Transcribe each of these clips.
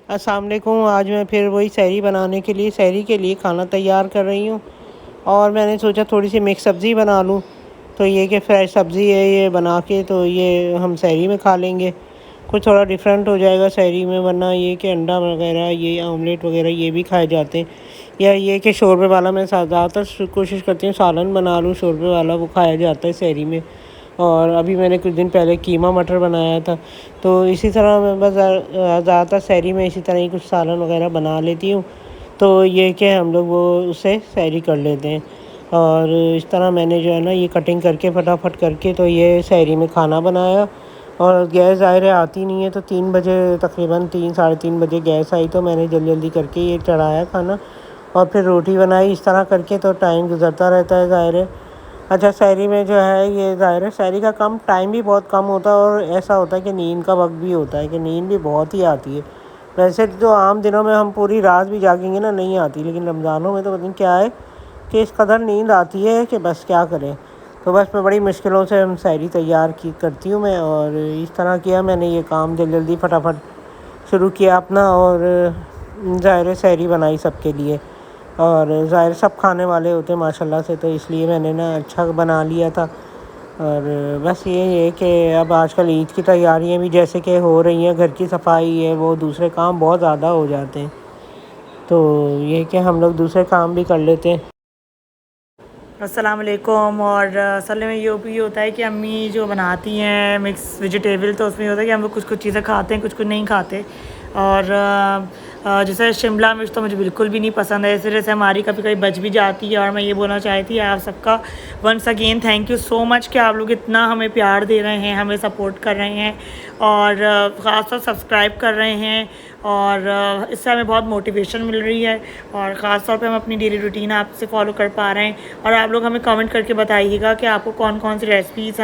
السلام علیکم۔ آج میں پھر وہی سحری بنانے کے لیے کھانا تیار کر رہی ہوں، اور میں نے سوچا تھوڑی سی مکس سبزی بنا لوں۔ تو یہ کہ فریش سبزی ہے، یہ بنا کے تو یہ ہم سحری میں کھا لیں گے۔ کچھ تھوڑا ڈیفرنٹ ہو جائے گا سحری میں، ورنہ یہ کہ انڈا وغیرہ، یہ آملیٹ وغیرہ یہ بھی کھائے جاتے ہیں، یا یہ کہ شوربے والا میں زیادہ تر کوشش کرتی ہوں سالن بنا لوں شوربے والا، وہ کھایا جاتا ہے سحری میں۔ اور ابھی میں نے کچھ دن پہلے قیمہ مٹر بنایا تھا، تو اسی طرح میں بس زیادہ تر سحری میں اسی طرح ہی کچھ سالن وغیرہ بنا لیتی ہوں، تو یہ کہ ہم لوگ وہ اسے سحری کر لیتے ہیں۔ اور اس طرح میں نے جو ہے نا یہ کٹنگ کر کے فٹافٹ کر کے تو یہ سحری میں کھانا بنایا۔ اور گیس ظاہر ہے آتی نہیں ہے، تو 3 بجے تقریباً 3 ساڑھے 3 بجے گیس آئی، تو میں نے جلدی جلدی کر کے یہ چڑھایا کھانا، اور پھر روٹی بنائی۔ اس طرح کر کے تو ٹائم گزرتا رہتا ہے ظاہر ہے۔ اچھا، سحری میں جو ہے یہ ظاہر ہے سحری کا ٹائم بھی بہت کم ہوتا ہے، اور ایسا ہوتا ہے کہ نیند کا وقت بھی ہوتا ہے، کہ نیند بھی بہت ہی آتی ہے۔ ویسے تو عام دنوں میں ہم پوری رات بھی جاگیں گے نا، نہیں آتی، لیکن رمضانوں میں تو پتہ نہیں کیا ہے کہ اس قدر نیند آتی ہے کہ بس کیا کریں۔ تو بس میں بڑی مشکلوں سے ہم سحری تیار کرتی ہوں میں، اور اس طرح کیا میں نے یہ کام جلدی فٹافٹ شروع کیا اپنا، اور ظاہر ہے سحری بنائی سب کے لیے، اور ظاہر سب کھانے والے ہوتے ہیں ماشاء اللہ سے، تو اس لیے میں نے نا اچھا بنا لیا تھا۔ اور بس یہ ہے کہ اب آج کل عید کی تیاریاں بھی جیسے کہ ہو رہی ہیں، گھر کی صفائی ہے، وہ دوسرے کام بہت زیادہ ہو جاتے ہیں، تو یہ کہ ہم لوگ دوسرے کام بھی کر لیتے ہیں۔ السلام علیکم۔ اور اصل میں یہ بھی ہوتا ہے کہ امی جو بناتی ہیں مکس ویجیٹیبل، تو اس میں یہ ہوتا ہے کہ ہم لوگ کچھ چیزیں کھاتے ہیں، کچھ نہیں کھاتے۔ اور جیسے شملہ مرچ تو مجھے بالکل بھی نہیں پسند ہے، اس وجہ سے ہماری کبھی کبھی بچ بھی جاتی ہے۔ اور میں یہ بولنا چاہتی تھی آپ سب کا once again thank you so much کہ آپ لوگ اتنا ہمیں پیار دے رہے ہیں، ہمیں سپورٹ کر رہے ہیں، اور خاص طور سبسکرائب کر رہے ہیں، اور اس سے ہمیں بہت موٹیویشن مل رہی ہے، اور خاص طور پہ ہم اپنی ڈیلی روٹین آپ سے فالو کر پا رہے ہیں۔ اور آپ لوگ ہمیں کمنٹ کر کے بتائیے گا کہ آپ کو کون سی ریسیپیز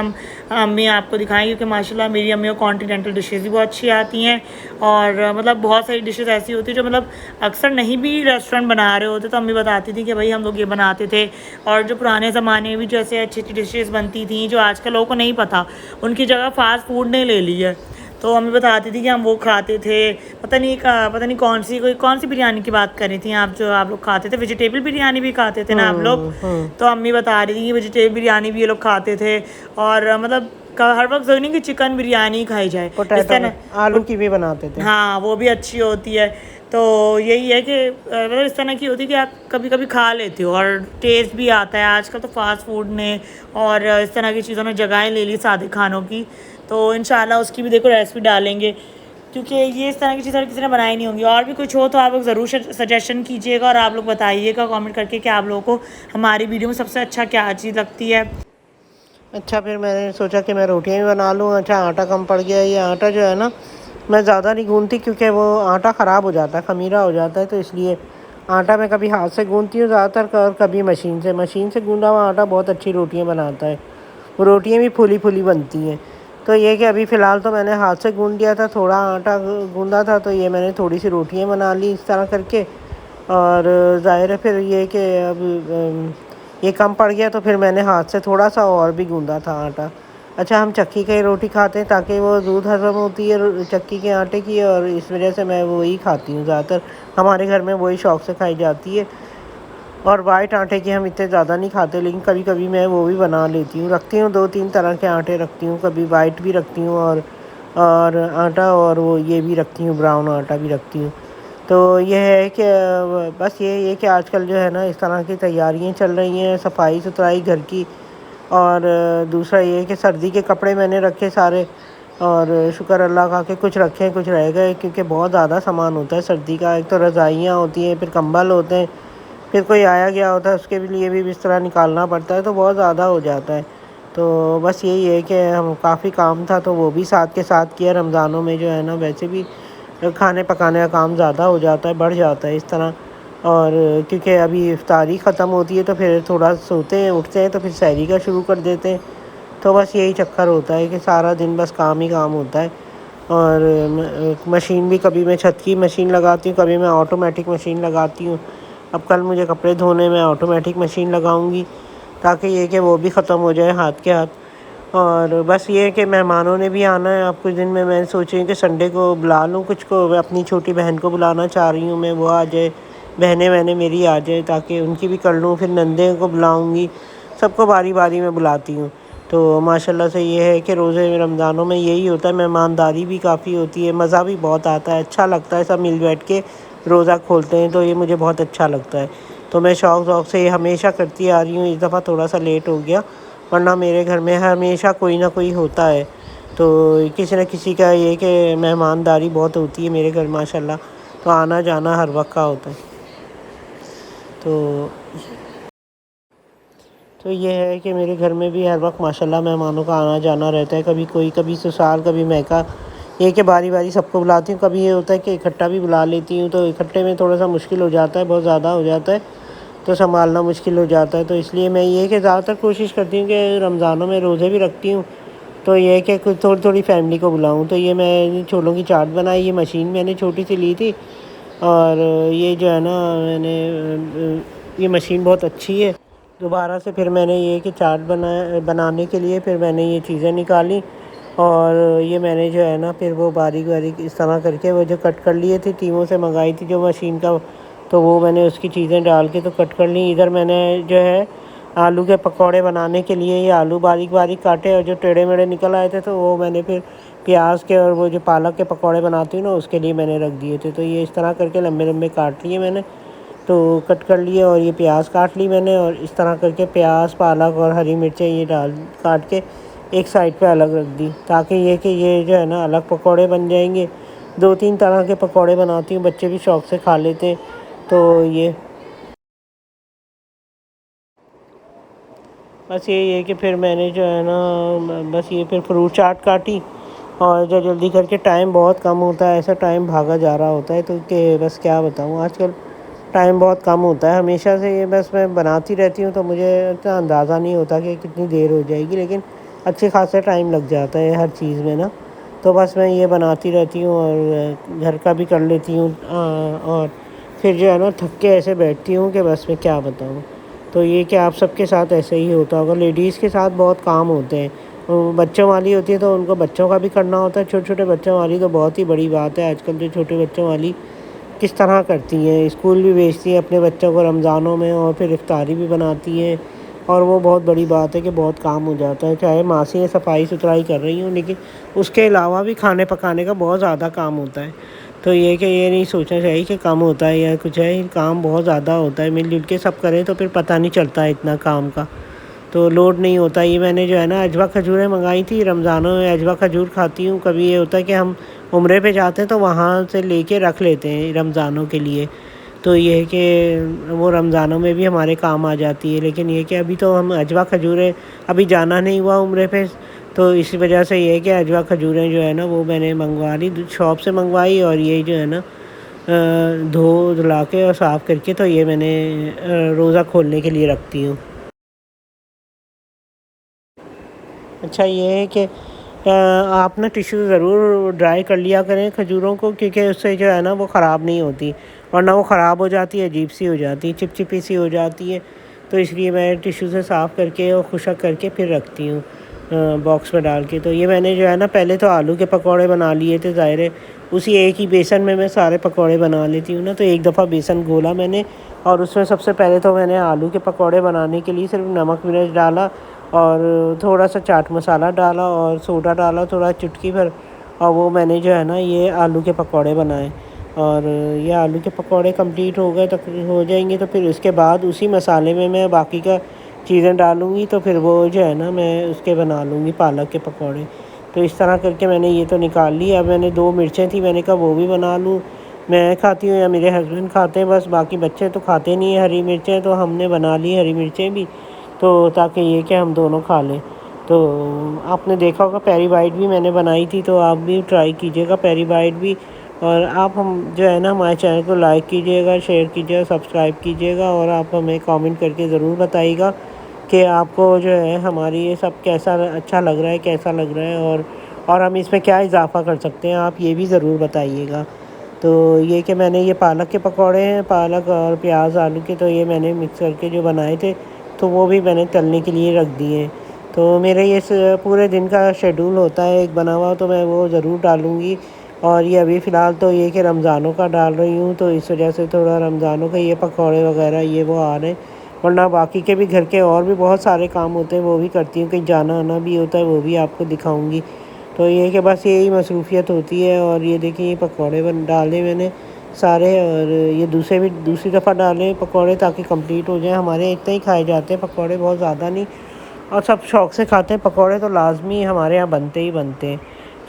امی آپ کو دکھائیں، کیونکہ ماشاءاللہ میری امی کو کانٹیننٹل ڈشز بھی بہت اچھی آتی ہیں، اور مطلب بہت ساری ڈشز ایسی ہوتی ہیں جو مطلب اکثر نہیں بھی ریسٹورینٹ بنا رہے ہوتے، تو امی بتاتی تھی کہ بھائی ہم لوگ یہ بناتے تھے۔ اور جو پرانے زمانے میں بھی جیسے اچھی ڈشز بنتی تھیں جو آج کل لوگوں کو نہیں پتہ، ان کی جگہ فاسٹ فوڈ نے لے لی ہے، تو ہمیں بتاتی تھی کہ ہم وہ کھاتے تھے۔ پتہ نہیں کون سی بریانی کی بات کر رہی تھیں آپ، جو آپ لوگ کھاتے تھے، ویجیٹیبل بریانی بھی کھاتے تھے نا آپ لوگ، تو امی بتا رہی تھی کہ ویجیٹیبل بریانی بھی یہ لوگ کھاتے تھے، اور مطلب ہر وقت ضروری نہیں کہ چکن بریانی کھائی جائے، اس پوٹیٹو طرح آلو کی بھی بناتے تھے۔ ہاں وہ بھی اچھی ہوتی ہے۔ تو یہی ہے کہ مطلب اس طرح کی ہوتی ہے کہ آپ کبھی کبھی کھا لیتے ہو، اور ٹیسٹ بھی آتا ہے۔ آج کل تو فاسٹ فوڈ نے اور اس طرح کی چیزوں نے جگہیں لے لی سادے کھانوں کی، تو انشاءاللہ اس کی بھی دیکھو ریسیپی ڈالیں گے، کیونکہ یہ اس طرح کی چیزیں کسی نے بنائی نہیں ہوں گی۔ اور بھی کچھ ہو تو آپ لوگ ضرور سجیشن کیجیے گا، اور آپ لوگ بتائیے گا کامنٹ کر کے کہ آپ لوگوں کو ہماری ویڈیو میں سب سے اچھا کیا چیز لگتی ہے۔ اچھا، پھر میں نے سوچا کہ میں روٹیاں بھی بنا لوں۔ اچھا، آٹا کم پڑ گیا۔ یہ آٹا جو ہے نا میں زیادہ نہیں گوندتی، کیونکہ وہ آٹا خراب ہو جاتا ہے، خمیرہ ہو جاتا ہے، تو اس لیے آٹا میں کبھی ہاتھ سے گوندتی ہوں زیادہ تر، اور کبھی مشین سے گوندا ہوا آٹا بہت اچھی روٹیاں بناتا ہے، وہ روٹیاں بھی پھولی پھولی بنتی ہیں۔ تو یہ کہ ابھی فی الحال تو میں نے ہاتھ سے گوند دیا تھا، تھوڑا آٹا گوندا تھا، تو یہ میں نے تھوڑی سی روٹیاں بنا لی اس طرح کر کے۔ اور ظاہر ہے پھر یہ کہ اب یہ کم پڑ گیا، تو پھر میں نے ہاتھ سے تھوڑا سا اور بھی گوندا تھا آٹا۔ اچھا، ہم چکی کی روٹی کھاتے ہیں تاکہ وہ دودھ ہضم ہوتی ہے چکی کے آٹے کی، اور اس وجہ سے میں وہی کھاتی ہوں زیادہ تر، ہمارے گھر میں وہی شوق سے کھائی جاتی ہے۔ اور وائٹ آٹے کی ہم اتنے زیادہ نہیں کھاتے، لیکن کبھی کبھی میں وہ بھی بنا لیتی ہوں، رکھتی ہوں 2-3 طرح کے آٹے رکھتی ہوں، کبھی وائٹ بھی رکھتی ہوں، اور آٹا، اور وہ یہ بھی رکھتی ہوں، براؤن آٹا بھی رکھتی ہوں۔ تو یہ ہے کہ بس یہ کہ آج کل جو ہے نا اس طرح کی تیاریاں چل رہی ہیں، صفائی ستھرائی گھر کی، اور دوسرا یہ کہ سردی کے کپڑے میں نے رکھے سارے، اور شکر اللہ کا کہ کچھ رکھے کچھ رہ گئے، کیونکہ بہت زیادہ سامان ہوتا ہے سردی کا۔ ایک تو رضائیاں ہوتی ہیں، پھر کمبل ہوتے ہیں، پھر کوئی آیا گیا ہوتا ہے اس کے لیے بھی بستر نکالنا پڑتا ہے، تو بہت زیادہ ہو جاتا ہے۔ تو بس یہی ہے کہ ہم کافی کام تھا، تو وہ بھی ساتھ کے ساتھ کیا۔ رمضانوں میں جو ہے نا ویسے بھی کھانے پکانے کا کام زیادہ ہو جاتا ہے، بڑھ جاتا ہے اس طرح، اور کیونکہ ابھی افطاری ختم ہوتی ہے تو پھر تھوڑا سوتے ہیں، اٹھتے ہیں تو پھر سحری کا شروع کر دیتے ہیں، تو بس یہی چکر ہوتا ہے کہ سارا دن بس کام ہی کام ہوتا ہے۔ اور مشین بھی کبھی میں چھت کی مشین لگاتی ہوں، کبھی میں آٹومیٹک مشین لگاتی ہوں۔ اب کل مجھے کپڑے دھونے میں آٹومیٹک مشین لگاؤں گی، تاکہ یہ کہ وہ بھی ختم ہو جائے ہاتھ کے ہاتھ۔ اور بس یہ ہے کہ مہمانوں نے بھی آنا ہے اب کچھ دن میں سوچ رہی ہوں کہ سنڈے کو بلا لوں کچھ کو، اپنی چھوٹی بہن کو بلانا چاہ رہی ہوں میں، وہ آ جائے، بہنیں وہنیں میری آ جائے تاکہ ان کی بھی کر لوں، پھر نندے کو بلاؤں گی، سب کو باری باری میں بلاتی ہوں۔ تو ماشاءاللہ سے یہ ہے کہ روزے رمضانوں میں یہی ہوتا ہے، مہمانداری بھی کافی ہوتی ہے، مزہ بھی بہت آتا ہے، اچھا لگتا ہے، سب مل بیٹھ کے روزہ کھولتے ہیں تو یہ مجھے بہت اچھا لگتا ہے۔ تو میں شوق سے یہ ہمیشہ کرتی آ رہی ہوں، اس دفعہ تھوڑا سا لیٹ ہو گیا، ورنہ میرے گھر میں ہمیشہ کوئی نہ کوئی ہوتا ہے، تو کسی نہ کسی کا یہ کہ مہمانداری بہت ہوتی ہے میرے گھر ماشاءاللہ، تو آنا جانا ہر وقت کا ہوتا ہے۔ تو یہ ہے کہ میرے گھر میں بھی ہر وقت ماشاءاللہ مہمانوں کا آنا جانا رہتا ہے، کبھی کوئی، کبھی سسرال، کبھی میکا، یہ کہ باری باری سب کو بلاتی ہوں۔ کبھی یہ ہوتا ہے کہ اکٹھا بھی بلا لیتی ہوں، تو اکٹھے میں تھوڑا سا مشکل ہو جاتا ہے، بہت زیادہ ہو جاتا ہے تو سنبھالنا مشکل ہو جاتا ہے، تو اس لیے میں یہ کہ زیادہ تر کوشش کرتی ہوں کہ رمضانوں میں روزے بھی رکھتی ہوں تو یہ ہے کہ کچھ تھوڑی تھوڑی فیملی کو بلاؤں۔ تو یہ میں چھولوں کی چاٹ بنائی، یہ مشین میں نے چھوٹی سی لی تھی، اور یہ جو ہے نا میں نے یہ مشین بہت اچھی ہے، دوبارہ سے پھر میں نے یہ کہ چاٹ بنانے کے لیے پھر میں نے یہ چیزیں نکالی، اور یہ میں نے جو ہے نا پھر وہ باریک باریک اس طرح کر کے وہ جو کٹ کر لیے تھے، ٹیموں سے منگائی تھی جو مشین کا، تو وہ میں نے اس کی چیزیں ڈال کے تو کٹ کر لی۔ ادھر میں نے جو ہے آلو کے پکوڑے بنانے کے لیے یہ آلو باریک باریک کاٹے، اور جو ٹیڑھے میڑھے نکل آئے تھے تو وہ میں نے پھر پیاز کے اور وہ جو پالک کے پکوڑے بناتی ہوں نا اس کے لیے میں نے رکھ دیے تھے، تو یہ اس طرح کر کے لمبے لمبے کاٹ لیے میں نے، تو کٹ کر لیے، اور یہ پیاز کاٹ لی میں نے، اور اس طرح کر کے پیاز، پالک اور ہری مرچیں یہ کاٹ کے ایک سائڈ پہ الگ رکھ دی، تاکہ یہ کہ یہ جو ہے نا الگ پکوڑے بن جائیں گے۔ 2-3 طرح کے پکوڑے بناتی ہوں، بچے بھی شوق سے کھا لیتے ہیں، تو یہ بس یہی ہے کہ پھر میں نے جو ہے نا بس یہ پھر فروٹ چاٹ کاٹی، اور جو جلدی کر کے ٹائم بہت کم ہوتا ہے، ایسا ٹائم بھاگا جا رہا ہوتا ہے، تو کہ بس کیا بتاؤں، آج کل ٹائم بہت کم ہوتا ہے، ہمیشہ سے یہ بس میں بناتی رہتی ہوں تو مجھے اتنا اندازہ نہیں ہوتا کہ کتنی دیر ہو جائے گی، لیکن اچھے خاصے ٹائم لگ جاتا ہے ہر چیز میں نا، تو بس میں یہ بناتی رہتی ہوں اور گھر کا بھی کر لیتی ہوں، اور پھر جو ہے نا تھک کے ایسے بیٹھتی ہوں کہ بس میں کیا بتاؤں۔ تو یہ کہ آپ سب کے ساتھ ایسے ہی ہوتا ہوگا، لیڈیز کے ساتھ بہت کام ہوتے ہیں، وہ بچوں والی ہوتی ہے تو ان کو بچوں کا بھی کرنا ہوتا ہے، چھوٹے چھوٹے بچوں والی تو بہت ہی بڑی بات ہے، آج کل جو چھوٹے بچوں والی کس طرح کرتی ہیں، اسکول بھی بھیجتی ہیں اپنے بچوں کو رمضانوں میں، اور پھر افطاری بھی بناتی ہیں، اور وہ بہت بڑی بات ہے کہ بہت کام ہو جاتا ہے، چاہے ماسی صفائی ستھرائی کر رہی ہوں لیکن اس کے علاوہ بھی کھانے پکانے کا بہت زیادہ کام ہوتا ہے، تو یہ کہ یہ نہیں سوچنا چاہیے کہ کم ہوتا ہے یا کچھ ہے، کام بہت زیادہ ہوتا ہے، مل جل کے سب کریں تو پھر پتہ نہیں چلتا ہے اتنا کام کا، تو لوڈ نہیں ہوتا۔ یہ میں نے جو ہے نا اجوا کھجوریں منگائی تھی، رمضانوں میں اجوا کھجور کھاتی ہوں، کبھی یہ ہوتا ہے کہ ہم عمرے پہ جاتے ہیں تو وہاں سے لے کے رکھ لیتے ہیں رمضانوں کے لیے، تو یہ ہے کہ وہ رمضانوں میں بھی ہمارے کام آ جاتی ہے، لیکن یہ کہ ابھی تو ہم اجوا کھجوریں ابھی جانا نہیں ہوا عمرے پہ، تو اسی وجہ سے یہ کہ اجوا کھجوریں جو ہے نا وہ میں نے منگوا لی، شاپ سے منگوائی، اور یہ جو ہے نا دھلا کے اور صاف کر کے تو یہ میں نے روزہ کھولنے کے لیے رکھتی ہوں۔ اچھا یہ ہے کہ آپ نا ٹیشو ضرور ڈرائی کر لیا کریں کھجوروں کو، کیونکہ اس سے جو ہے نا وہ خراب نہیں ہوتی، ورنہ وہ خراب ہو جاتی ہے، عجیب سی ہو جاتی ہے، چپ چپی سی ہو جاتی ہے، تو اس لیے میں ٹیشو سے صاف کر کے اور خشک کر کے پھر رکھتی ہوں باکس میں ڈال کے۔ تو یہ میں نے جو ہے نا پہلے تو آلو کے پکوڑے بنا لیے تھے، ظاہر ہے اسی ایک ہی بیسن میں سارے پکوڑے بنا لیتی ہوں نا، تو ایک دفعہ بیسن گھولا میں نے، اور اس میں سب سے پہلے تو میں نے آلو کے پکوڑے بنانے کے لیے صرف نمک مرچ ڈالا، اور تھوڑا سا چاٹ مسالہ ڈالا، اور سوڈا ڈالا تھوڑا چٹکی بھر، اور وہ میں نے جو ہے نا یہ آلو کے پکوڑے بنائے، اور یہ آلو کے پکوڑے کمپلیٹ ہو گئے، ہو جائیں گے تو پھر اس کے بعد اسی مسالے میں باقی کا چیزیں ڈالوں گی، تو پھر وہ جو ہے نا میں اس کے بنا لوں گی پالک کے پکوڑے، تو اس طرح کر کے میں نے یہ تو نکال لی۔ اب میں نے 2 مرچیں تھیں، میں نے کہا وہ بھی بنا لوں، میں کھاتی ہوں یا میرے ہسبینڈ کھاتے ہیں بس، باقی بچے تو کھاتے نہیں ہیں ہری مرچیں، تو ہم نے بنا لی ہری مرچیں بھی، تو تاکہ یہ کہ ہم دونوں کھا لیں۔ تو آپ نے دیکھا ہوگا پیری بائٹ بھی میں نے بنائی تھی، تو آپ بھی ٹرائی کیجیے گا پیری بائٹ بھی، اور آپ ہم جو ہے نا ہمارے چینل کو لائک کیجیے گا، شیئر کیجیے گا، سبسکرائب کیجیے گا، اور آپ ہمیں کامنٹ کر کے ضرور بتائیے گا کہ آپ کو جو ہے ہماری یہ سب کیسا اچھا لگ رہا ہے، کیسا لگ رہا ہے، اور ہم اس میں کیا اضافہ کر سکتے ہیں، آپ یہ بھی ضرور بتائیے گا۔ تو یہ کہ میں نے یہ پالک کے پکوڑے ہیں، پالک اور پیاز آلو کے، تو یہ میں نے مکس کر کے جو بنائے تھے تو وہ بھی میں نے تلنے کے لیے رکھ دیے، تو تو میرے یہ پورے دن کا شیڈول ہوتا ہے ایک بنا ہوا، تو میں وہ ضرور ڈالوں گی. اور یہ ابھی فی الحال تو یہ کہ رمضانوں کا ڈال رہی ہوں، تو اس وجہ سے تھوڑا رمضانوں کا یہ پکوڑے وغیرہ یہ وہ آ رہے ہیں. ورنہ باقی کے بھی گھر کے اور بھی بہت سارے کام ہوتے ہیں، وہ بھی کرتی ہوں. کہیں جانا آنا بھی ہوتا ہے، وہ بھی آپ کو دکھاؤں گی. تو یہ کہ بس یہی مصروفیت ہوتی ہے. اور یہ دیکھیں یہ پکوڑے ڈالے میں نے سارے، اور یہ دوسری دفعہ ڈالے پکوڑے تاکہ کمپلیٹ ہو جائیں. ہمارے اتنے ہی کھائے جاتے ہیں پکوڑے، بہت زیادہ نہیں، اور سب شوق سے کھاتے ہیں. پکوڑے تو لازمی ہمارے یہاں بنتے ہی بنتے ہیں،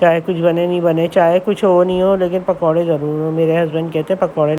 چاہے کچھ بنے نہیں بنے، چاہے کچھ ہو نہیں ہو، لیکن پکوڑے ضرور ہو. میرے ہسبینڈ کہتے ہیں پکوڑے